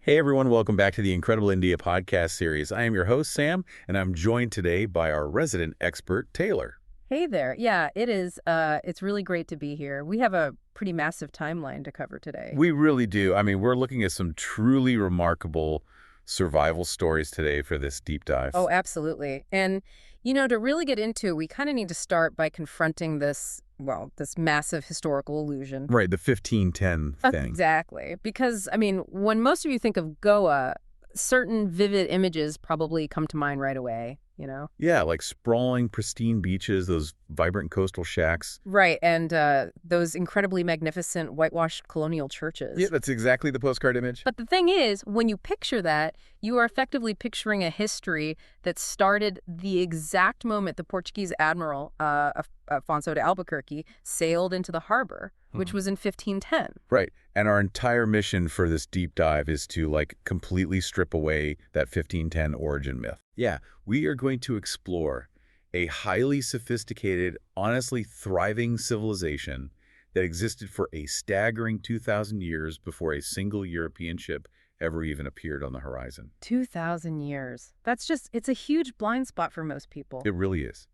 Hey everyone, welcome back to the Incredible India podcast series. I am your host, Sam, and I'm joined today by our resident expert, Taylor. Hey there. Yeah, it is. It's really great to be here. We have a pretty massive timeline to cover today. We really do. I mean, we're looking at some truly remarkable survival stories today for this deep dive. Oh, absolutely. And, to really get into, we kind of need to start by confronting this massive historical illusion. Right, the 1510 thing. Exactly. Because, when most of you think of Goa, certain vivid images probably come to mind right away. Yeah, like sprawling, pristine beaches, those vibrant coastal shacks. Right. And those incredibly magnificent whitewashed colonial churches. Yeah, that's exactly the postcard image. But the thing is, when you picture that, you are effectively picturing a history that started the exact moment the Portuguese admiral, Afonso de Albuquerque, sailed into the harbor, which was in 1510. Right. And our entire mission for this deep dive is to, completely strip away that 1510 origin myth. Yeah, we are going to explore a highly sophisticated, honestly thriving civilization that existed for a staggering 2,000 years before a single European ship ever even appeared on the horizon. 2,000 years. It's a huge blind spot for most people. It really is.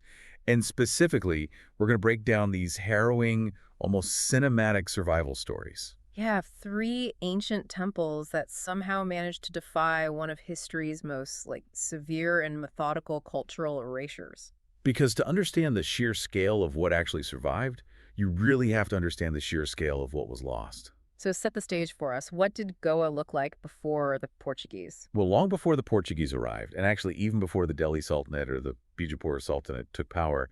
And specifically, we're going to break down these harrowing, almost cinematic survival stories. Yeah, 3 ancient temples that somehow managed to defy one of history's most, severe and methodical cultural erasures. Because to understand the sheer scale of what actually survived, you really have to understand the sheer scale of what was lost. So set the stage for us. What did Goa look like before the Portuguese? Well, long before the Portuguese arrived, and actually even before the Delhi Sultanate or the Bijapur Sultanate took power,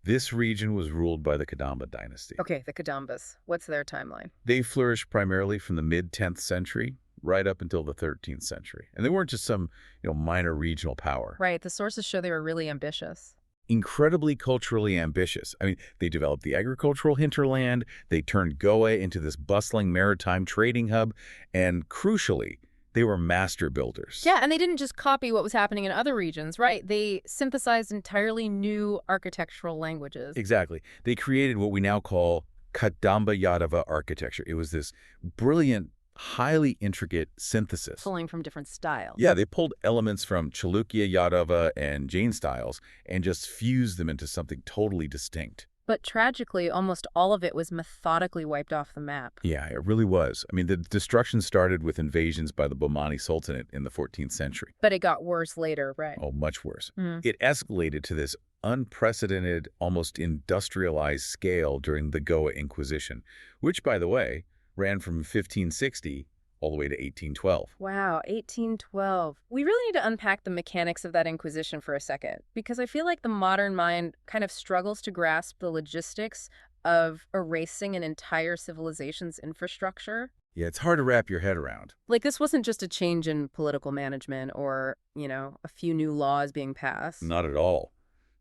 this region was ruled by the Kadamba dynasty. Okay, the Kadambas. What's their timeline? They flourished primarily from the mid-10th century right up until the 13th century. And they weren't just some, minor regional power. Right, the sources show they were really ambitious. Incredibly culturally ambitious. I mean, they developed the agricultural hinterland, they turned Goa into this bustling maritime trading hub, and crucially, they were master builders. Yeah, and they didn't just copy what was happening in other regions, right? They synthesized entirely new architectural languages. Exactly. They created what we now call Kadamba Yadava architecture. It was this brilliant, highly intricate synthesis. Pulling from different styles. Yeah, they pulled elements from Chalukya Yadava and Jain styles and just fused them into something totally distinct. But tragically, almost all of it was methodically wiped off the map. Yeah, it really was. I mean, the destruction started with invasions by the Bahmani Sultanate in the 14th century. But it got worse later, right? Oh, much worse. It escalated to this unprecedented, almost industrialized scale during the Goa Inquisition, which, by the way, ran from 1560 all the way to 1812. Wow, 1812. We really need to unpack the mechanics of that Inquisition for a second, because I feel like the modern mind kind of struggles to grasp the logistics of erasing an entire civilization's infrastructure. Yeah, it's hard to wrap your head around. This wasn't just a change in political management or, a few new laws being passed. Not at all.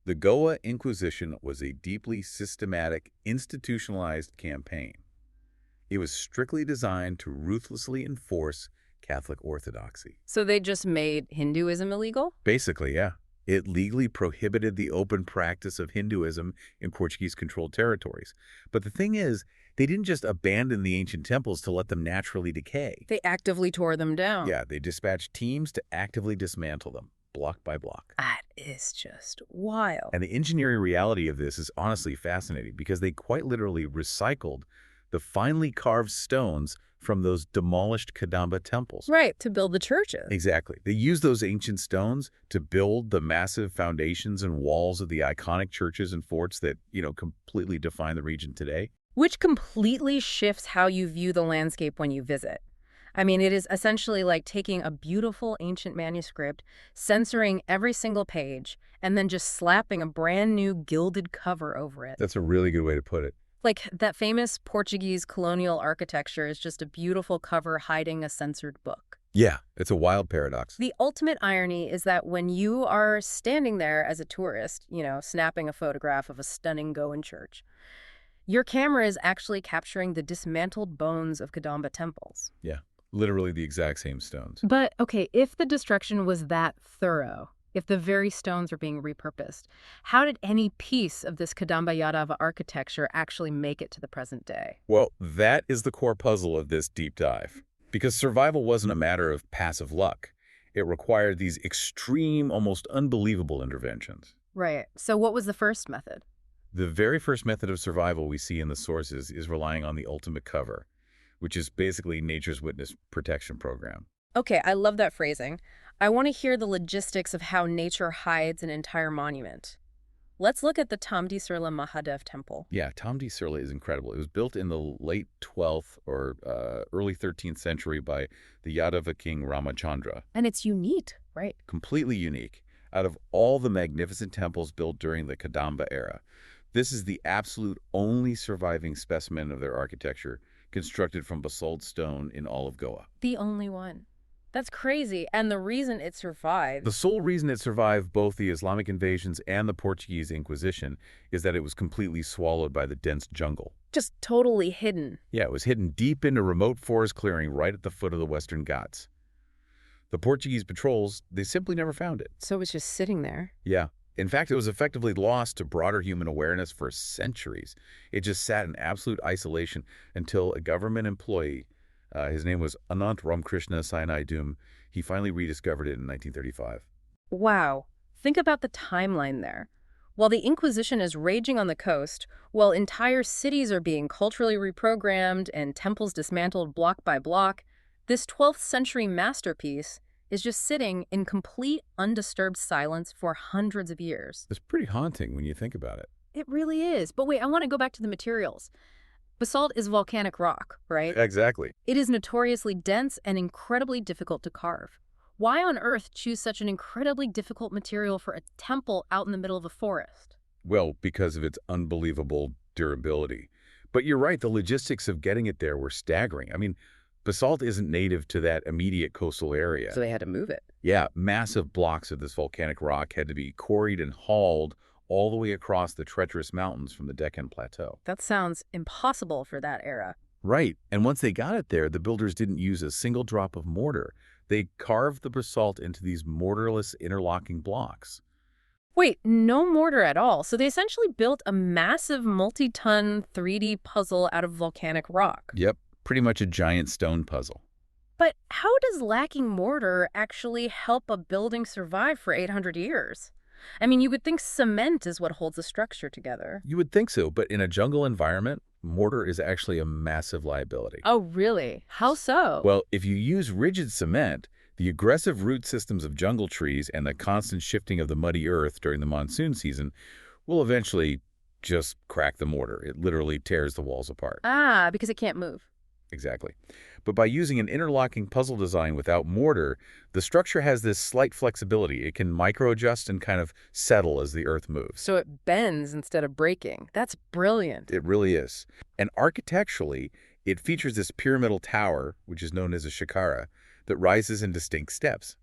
The Goa Inquisition was a deeply systematic, institutionalized campaign. It was strictly designed to ruthlessly enforce Catholic orthodoxy. So they just made Hinduism illegal? Basically, yeah. It legally prohibited the open practice of Hinduism in Portuguese-controlled territories. But the thing is, they didn't just abandon the ancient temples to let them naturally decay. They actively tore them down. Yeah, they dispatched teams to actively dismantle them, block by block. That is just wild. And the engineering reality of this is honestly fascinating because they quite literally recycled the finely carved stones from those demolished Kadamba temples. Right, to build the churches. Exactly. They used those ancient stones to build the massive foundations and walls of the iconic churches and forts that, completely define the region today. Which completely shifts how you view the landscape when you visit. It is essentially like taking a beautiful ancient manuscript, censoring every single page, and then just slapping a brand new gilded cover over it. That's a really good way to put it. That famous Portuguese colonial architecture is just a beautiful cover hiding a censored book. Yeah, it's a wild paradox. The ultimate irony is that when you are standing there as a tourist, snapping a photograph of a stunning Goan church, your camera is actually capturing the dismantled bones of Kadamba temples. Yeah, literally the exact same stones. But, okay, if the destruction was that thorough, if the very stones are being repurposed, how did any piece of this Kadamba Yadava architecture actually make it to the present day? Well, that is the core puzzle of this deep dive. because survival wasn't a matter of passive luck. It required these extreme, almost unbelievable interventions. Right. So what was the first method? The very first method of survival we see in the sources is relying on the ultimate cover, which is basically nature's witness protection program. Okay, I love that phrasing. I want to hear the logistics of how nature hides an entire monument. Let's look at the Tamdi Sirla Mahadev temple. Yeah, Tamdi Sirla is incredible. It was built in the late 12th or early 13th century by the Yadava king Ramachandra. And it's unique, right? Completely unique. Out of all the magnificent temples built during the Kadamba era, this is the absolute only surviving specimen of their architecture, constructed from basalt stone in all of Goa. The only one. That's crazy. And the reason it survived... The sole reason it survived both the Islamic invasions and the Portuguese Inquisition is that it was completely swallowed by the dense jungle. Just totally hidden. Yeah, it was hidden deep in a remote forest clearing right at the foot of the Western Ghats. The Portuguese patrols, they simply never found it. So it was just sitting there. Yeah. In fact, it was effectively lost to broader human awareness for centuries. It just sat in absolute isolation until a government employee, his name was Anant Ramkrishna Sainaidum, he finally rediscovered it in 1935. Wow. Think about the timeline there. While the Inquisition is raging on the coast, while entire cities are being culturally reprogrammed and temples dismantled block by block, this 12th century masterpiece is just sitting in complete undisturbed silence for hundreds of years. It's pretty haunting when you think about it. It really is. But wait, I want to go back to the materials. Basalt is volcanic rock, right? Exactly. It is notoriously dense and incredibly difficult to carve. Why on earth choose such an incredibly difficult material for a temple out in the middle of a forest? Well, because of its unbelievable durability. But you're right, the logistics of getting it there were staggering. I mean, basalt isn't native to that immediate coastal area. So they had to move it. Yeah, massive blocks of this volcanic rock had to be quarried and hauled all the way across the treacherous mountains from the Deccan Plateau. That sounds impossible for that era. Right, and once they got it there, the builders didn't use a single drop of mortar. They carved the basalt into these mortarless interlocking blocks. Wait, no mortar at all. So they essentially built a massive multi-ton 3D puzzle out of volcanic rock. Yep, pretty much a giant stone puzzle. But how does lacking mortar actually help a building survive for 800 years? I mean, you would think cement is what holds a structure together. You would think so, but in a jungle environment, mortar is actually a massive liability. Oh, really? How so? Well, if you use rigid cement, the aggressive root systems of jungle trees and the constant shifting of the muddy earth during the monsoon season will eventually just crack the mortar. It literally tears the walls apart. Ah, because it can't move. Exactly. But by using an interlocking puzzle design without mortar, the structure has this slight flexibility. It can micro-adjust and kind of settle as the earth moves. So it bends instead of breaking. That's brilliant. It really is. And architecturally, it features this pyramidal tower, which is known as a shikara, that rises in distinct steps.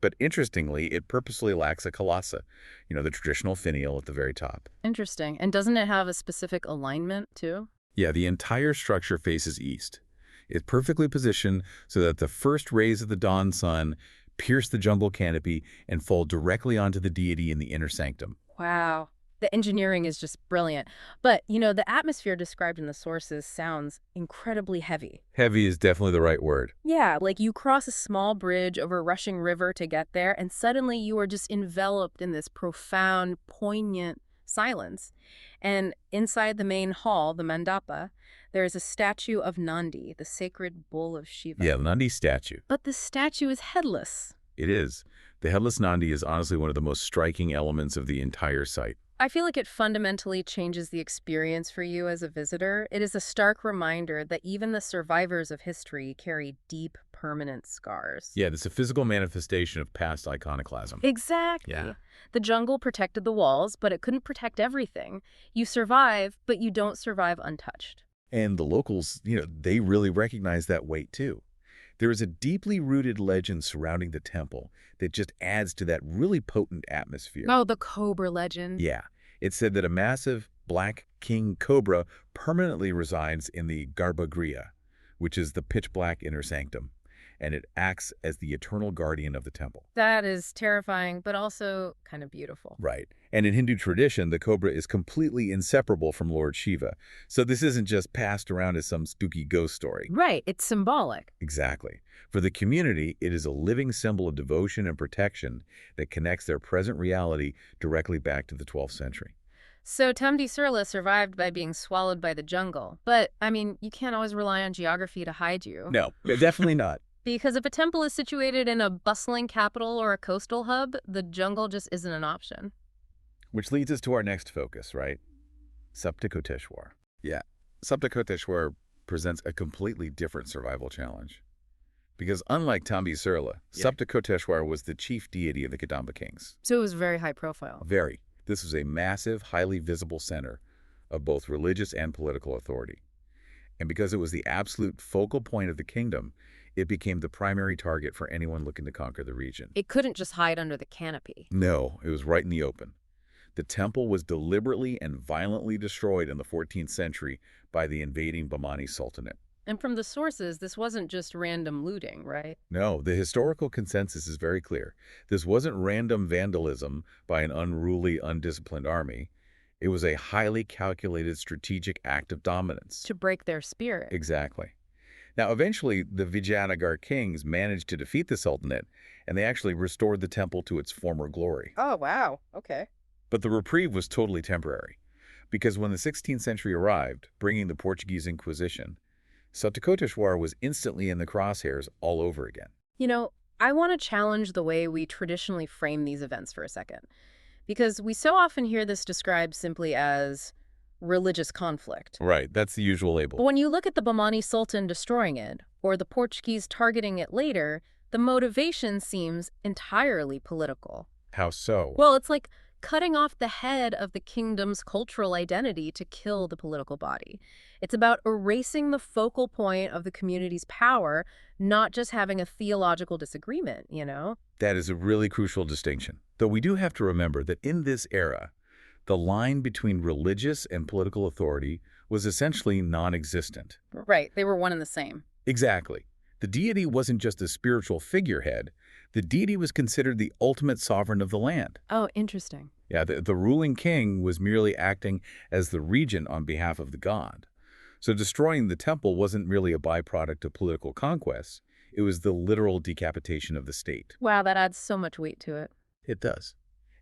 But interestingly, it purposely lacks a colassa, the traditional finial at the very top. Interesting. And doesn't it have a specific alignment, too? Yeah, the entire structure faces east. It's perfectly positioned so that the first rays of the dawn sun pierce the jungle canopy and fall directly onto the deity in the inner sanctum. Wow. The engineering is just brilliant. But, the atmosphere described in the sources sounds incredibly heavy. Heavy is definitely the right word. Yeah, like you cross a small bridge over a rushing river to get there, and suddenly you are just enveloped in this profound, poignant silence. And inside the main hall, the mandapa, there is a statue of Nandi, the sacred bull of Shiva. Yeah, the Nandi statue. But the statue is headless. It is. The headless Nandi is honestly one of the most striking elements of the entire site. I feel like it fundamentally changes the experience for you as a visitor. It is a stark reminder that even the survivors of history carry deep, permanent scars. Yeah, it's a physical manifestation of past iconoclasm. Exactly. Yeah. The jungle protected the walls, but it couldn't protect everything. You survive, but you don't survive untouched. And the locals, they really recognize that weight too. There is a deeply rooted legend surrounding the temple that just adds to that really potent atmosphere. Oh, the cobra legend. Yeah. It's said that a massive black king cobra permanently resides in the Garbhagriha, which is the pitch-black inner sanctum. and it acts as the eternal guardian of the temple. That is terrifying, but also kind of beautiful. Right. And in Hindu tradition, the cobra is completely inseparable from Lord Shiva. So this isn't just passed around as some spooky ghost story. Right, it's symbolic. Exactly. For the community, it is a living symbol of devotion and protection that connects their present reality directly back to the 12th century. So Tumdi Surla survived by being swallowed by the jungle. But, I mean, you can't always rely on geography to hide you. No, definitely not. Because if a temple is situated in a bustling capital or a coastal hub, the jungle just isn't an option. Which leads us to our next focus, right? Saptakoteshwar. Yeah, Saptakoteshwar presents a completely different survival challenge. Because unlike Tambi Surla, Saptakoteshwar was the chief deity of the Kadamba kings. So it was very high profile. Very. This was a massive, highly visible center of both religious and political authority. And because it was the absolute focal point of the kingdom, it became the primary target for anyone looking to conquer the region. It couldn't just hide under the canopy. No, it was right in the open. The temple was deliberately and violently destroyed in the 14th century by the invading Bahmani Sultanate. And from the sources, this wasn't just random looting, right? No, the historical consensus is very clear. This wasn't random vandalism by an unruly, undisciplined army. It was a highly calculated strategic act of dominance. To break their spirit. Exactly. Now, eventually, the Vijayanagar kings managed to defeat the Sultanate, and they actually restored the temple to its former glory. Oh, wow. Okay. But the reprieve was totally temporary, because when the 16th century arrived, bringing the Portuguese Inquisition, Saptakoteshwar was instantly in the crosshairs all over again. You know, I want to challenge the way we traditionally frame these events for a second, because we so often hear this described simply as religious conflict. Right, that's the usual But label. when you look at the Bahmani Sultan destroying it, or the Portuguese targeting it later, the motivation seems entirely political. How so? Well, it's like cutting off the head of the kingdom's cultural identity to kill the political body. It's about erasing the focal point of the community's power, not just having a theological disagreement, you know? That is a really crucial distinction. Though we do have to remember that in this era, the line between religious and political authority was essentially non-existent. Right, they were one and the same. Exactly. The deity wasn't just a spiritual figurehead. The deity was considered the ultimate sovereign of the land. Oh, interesting. Yeah, the ruling king was merely acting as the regent on behalf of the god. So destroying the temple wasn't really a byproduct of political conquest. It was the literal decapitation of the state. Wow, that adds so much weight to it. It does.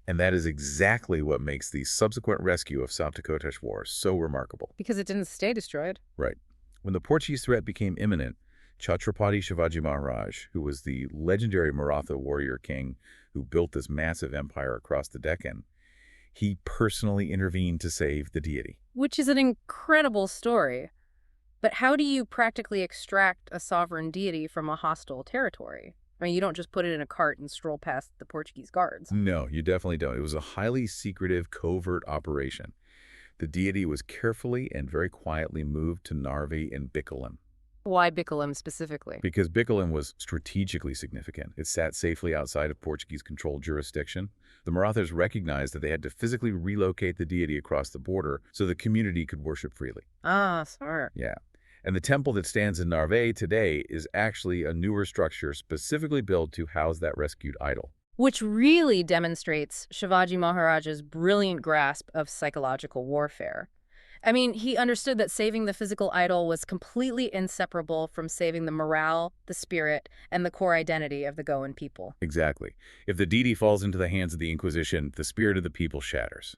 And that is exactly what makes the subsequent rescue of Saptakoteshwar so remarkable. Because it didn't stay destroyed. Right. When the Portuguese threat became imminent, Chhatrapati Shivaji Maharaj, who was the legendary Maratha warrior king who built this massive empire across the Deccan, he personally intervened to save the deity. Which is an incredible story. But how do you practically extract a sovereign deity from a hostile territory? I mean, you don't just put it in a cart and stroll past the Portuguese guards. No, you definitely don't. It was a highly secretive, covert operation. The deity was carefully and very quietly moved to Narvi in Bikalim. Why Bikalim specifically? Because Bikalim was strategically significant. It sat safely outside of Portuguese-controlled jurisdiction. The Marathas recognized that they had to physically relocate the deity across the border so the community could worship freely. Ah, smart. Yeah. And the temple that stands in Narve today is actually a newer structure specifically built to house that rescued idol. Which really demonstrates Shivaji Maharaj's brilliant grasp of psychological warfare. I mean, he understood that saving the physical idol was completely inseparable from saving the morale, the spirit, and the core identity of the Goan people. Exactly. If the deity falls into the hands of the Inquisition, the spirit of the people shatters.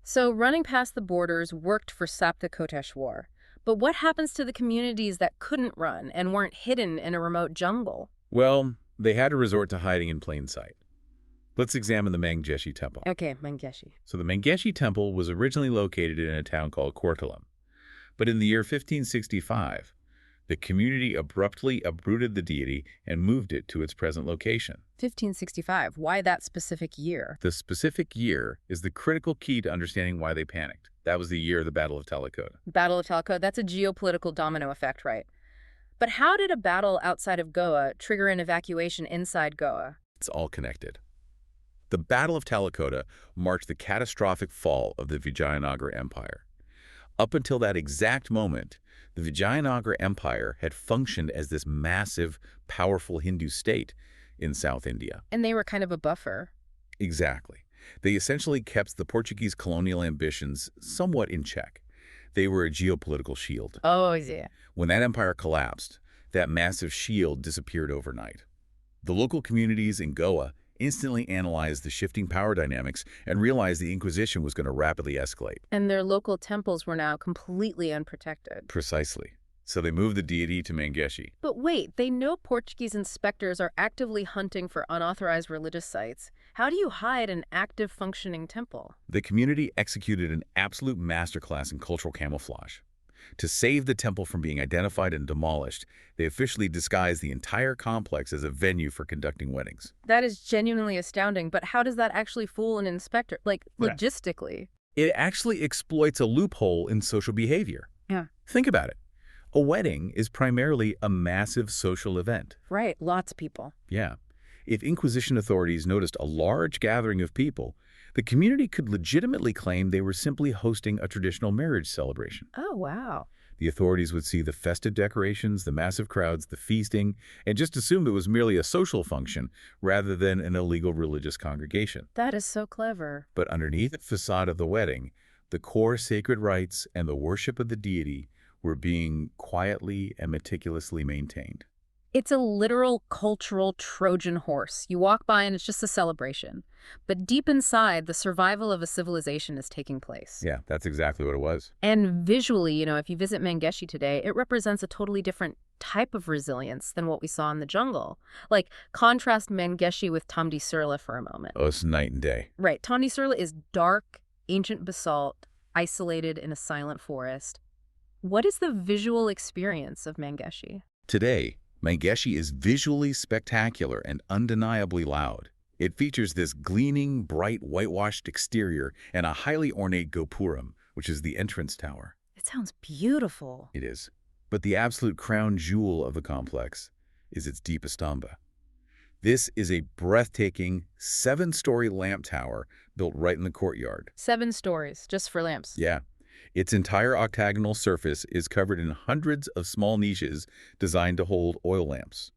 So running past the borders worked for Saptakoteshwar. But what happens to the communities that couldn't run and weren't hidden in a remote jungle? Well, they had to resort to hiding in plain sight. Let's examine the Mangeshi Temple. Okay, Mangeshi. So the Mangeshi Temple was originally located in a town called Kortalam. But in the year 1565, the community abruptly uprooted the deity and moved it to its present location. 1565. Why that specific year? The specific year is the critical key to understanding why they panicked. That was the year of the Battle of Talikote. Battle of Talikote, that's a geopolitical domino effect, right? But how did a battle outside of Goa trigger an evacuation inside Goa? It's all connected. The Battle of Talikote marked the catastrophic fall of the Vijayanagara Empire. Up until that exact moment, the Vijayanagara Empire had functioned as this massive, powerful Hindu state in South India. And they were kind of a buffer. Exactly. They essentially kept the Portuguese colonial ambitions somewhat in check. They were a geopolitical shield. Oh, yeah. When that empire collapsed, that massive shield disappeared overnight. The local communities in Goa instantly analyzed the shifting power dynamics and realized the Inquisition was going to rapidly escalate. And their local temples were now completely unprotected. Precisely. So they moved the deity to Mangeshi. But wait, they know Portuguese inspectors are actively hunting for unauthorized religious sites. How do you hide an active functioning temple? The community executed an absolute masterclass in cultural camouflage. To save the temple from being identified and demolished, they officially disguised the entire complex as a venue for conducting weddings. That is genuinely astounding, but how does that actually fool an inspector? Like, Right. logistically? It actually exploits a loophole in social behavior. Yeah. Think about it. A wedding is primarily a massive social event. Right, lots of people. Yeah. If Inquisition authorities noticed a large gathering of people, the community could legitimately claim they were simply hosting a traditional marriage celebration. Oh, wow. The authorities would see the festive decorations, the massive crowds, the feasting, and just assume it was merely a social function rather than an illegal religious congregation. That is so clever. But underneath the facade of the wedding, the core sacred rites and the worship of the deity were being quietly and meticulously maintained. It's a literal cultural Trojan horse. You walk by and it's just a celebration. But deep inside, the survival of a civilization is taking place. Yeah, that's exactly what it was. And visually, if you visit Mangeshi today, it represents a totally different type of resilience than what we saw in the jungle. Like, contrast Mangeshi with Tamdi for a moment. Oh, it's night and day. Right. Tamdi is dark, ancient basalt, isolated in a silent forest. What is the visual experience of Mangeshi? Today, Mangeshi is visually spectacular and undeniably loud. It features this gleaming, bright, whitewashed exterior and a highly ornate gopuram, which is the entrance tower. It sounds beautiful. It is. But the absolute crown jewel of the complex is its deep estamba. This is a breathtaking 7-story lamp tower built right in the courtyard. 7 stories, just for lamps. Yeah. Its entire octagonal surface is covered in hundreds of small niches designed to hold oil lamps.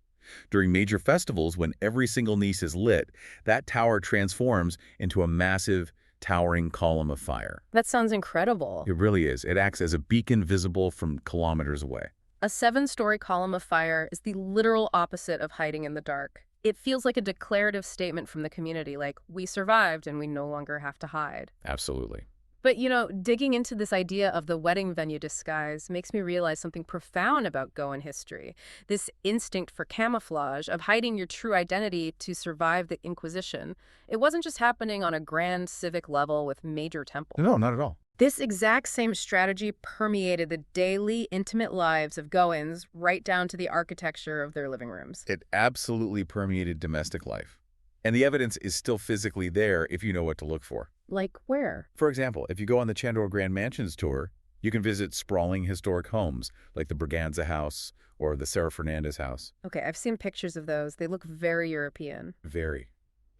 During major festivals, when every single niche is lit, that tower transforms into a massive, towering column of fire. That sounds incredible. It really is. It acts as a beacon visible from kilometers away. A 7-story column of fire is the literal opposite of hiding in the dark. It feels like a declarative statement from the community, like, we survived and we no longer have to hide. Absolutely. But, digging into this idea of the wedding venue disguise makes me realize something profound about Goan history. This instinct for camouflage, of hiding your true identity to survive the Inquisition. It wasn't just happening on a grand civic level with major temples. No, not at all. This exact same strategy permeated the daily, intimate lives of Goans right down to the architecture of their living rooms. It absolutely permeated domestic life. And the evidence is still physically there if you know what to look for. Like where? For example, if you go on the Chandor Grand Mansions tour, you can visit sprawling historic homes like the Braganza House or the Sarah Fernandez House. Okay, I've seen pictures of those. They look very European. Very.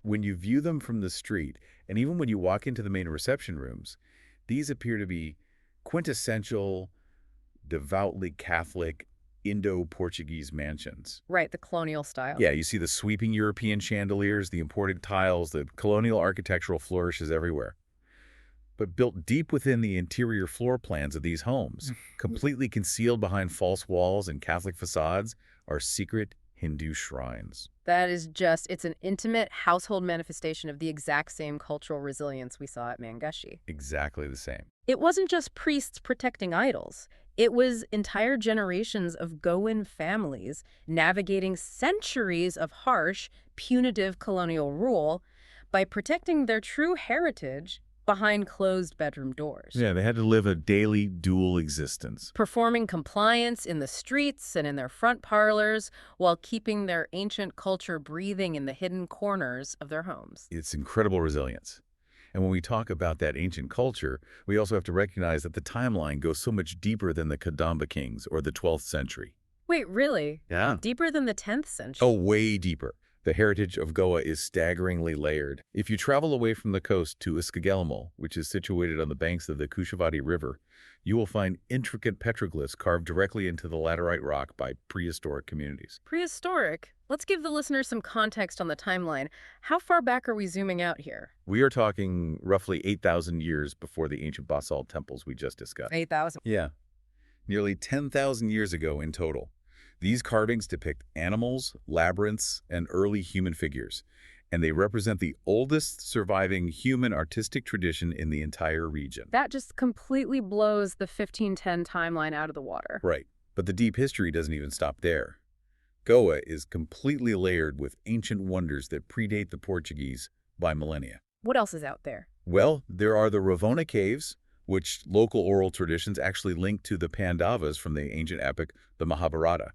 When you view them from the street, and even when you walk into the main reception rooms, these appear to be quintessential, devoutly Catholic, Indo-Portuguese mansions. Right, the colonial style. Yeah, you see the sweeping European chandeliers, the imported tiles, the colonial architectural flourishes everywhere. But built deep within the interior floor plans of these homes, completely concealed behind false walls and Catholic facades, are secret Hindu shrines. That is it's an intimate household manifestation of the exact same cultural resilience we saw at Mangeshi. Exactly the same. It wasn't just priests protecting idols. It was entire generations of Goan families navigating centuries of harsh, punitive colonial rule by protecting their true heritage behind closed bedroom doors. Yeah, they had to live a daily dual existence. Performing compliance in the streets and in their front parlors while keeping their ancient culture breathing in the hidden corners of their homes. It's incredible resilience. And when we talk about that ancient culture, we also have to recognize that the timeline goes so much deeper than the Kadamba kings or the 12th century. Wait, really? Yeah. Deeper than the 10th century? Oh, way deeper. The heritage of Goa is staggeringly layered. If you travel away from the coast to Escagelmo, which is situated on the banks of the Kushavati River, you will find intricate petroglyphs carved directly into the laterite rock by prehistoric communities. Prehistoric. Let's give the listeners some context on the timeline. How far back are we zooming out here? We are talking roughly 8,000 years before the ancient basalt temples we just discussed. 8,000. Yeah, nearly 10,000 years ago in total. These carvings depict animals, labyrinths, and early human figures, and they represent the oldest surviving human artistic tradition in the entire region. That just completely blows the 1510 timeline out of the water. Right, but the deep history doesn't even stop there. Goa is completely layered with ancient wonders that predate the Portuguese by millennia. What else is out there? Well, there are the Ravona caves, which local oral traditions actually link to the Pandavas from the ancient epic, the Mahabharata.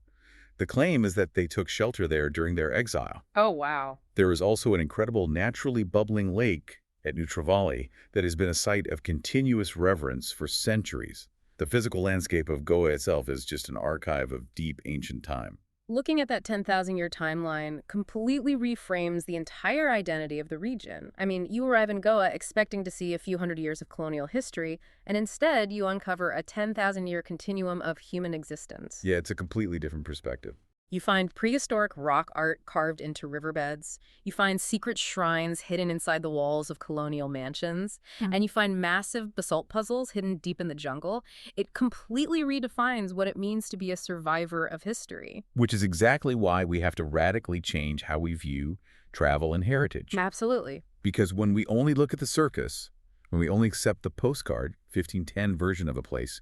The claim is that they took shelter there during their exile. Oh, wow. There is also an incredible naturally bubbling lake at Nutravalli that has been a site of continuous reverence for centuries. The physical landscape of Goa itself is just an archive of deep ancient time. Looking at that 10,000-year timeline completely reframes the entire identity of the region. I mean, you arrive in Goa expecting to see a few hundred years of colonial history, and instead you uncover a 10,000-year continuum of human existence. Yeah, it's a completely different perspective. You find prehistoric rock art carved into riverbeds. You find secret shrines hidden inside the walls of colonial mansions. And you find massive basalt puzzles hidden deep in the jungle. It completely redefines what it means to be a survivor of history. Which is exactly why we have to radically change how we view travel and heritage. Absolutely. Because when we only look at the circus, when we only accept the postcard, 1510 version of a place,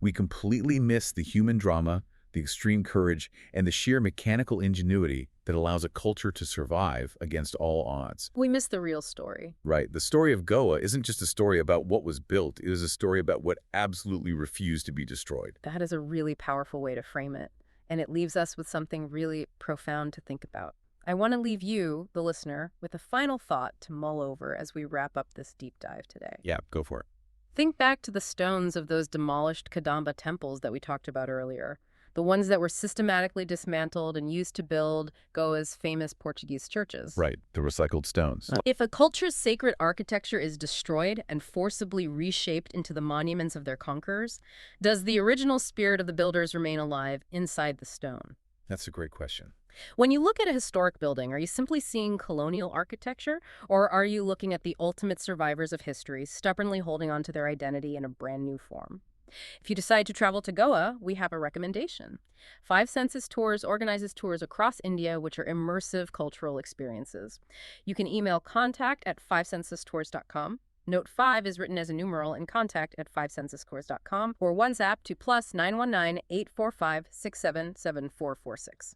we completely miss the human drama, the extreme courage, and the sheer mechanical ingenuity that allows a culture to survive against all odds. We miss the real story. Right. The story of Goa isn't just a story about what was built. It is a story about what absolutely refused to be destroyed. That is a really powerful way to frame it. And it leaves us with something really profound to think about. I want to leave you, the listener, with a final thought to mull over as we wrap up this deep dive today. Yeah, go for it. Think back to the stones of those demolished Kadamba temples that we talked about earlier. The ones that were systematically dismantled and used to build Goa's famous Portuguese churches. Right, the recycled stones. If a culture's sacred architecture is destroyed and forcibly reshaped into the monuments of their conquerors, does the original spirit of the builders remain alive inside the stone? That's a great question. When you look at a historic building, are you simply seeing colonial architecture, or are you looking at the ultimate survivors of history, stubbornly holding on to their identity in a brand new form? If you decide to travel to Goa, we have a recommendation. 5 Senses Tours organizes tours across India, which are immersive cultural experiences. You can email contact@fivesensestours.com. Note 5 is written as a numeral and contact@fivesensestours.com or WhatsApp to +919 845 677 4446.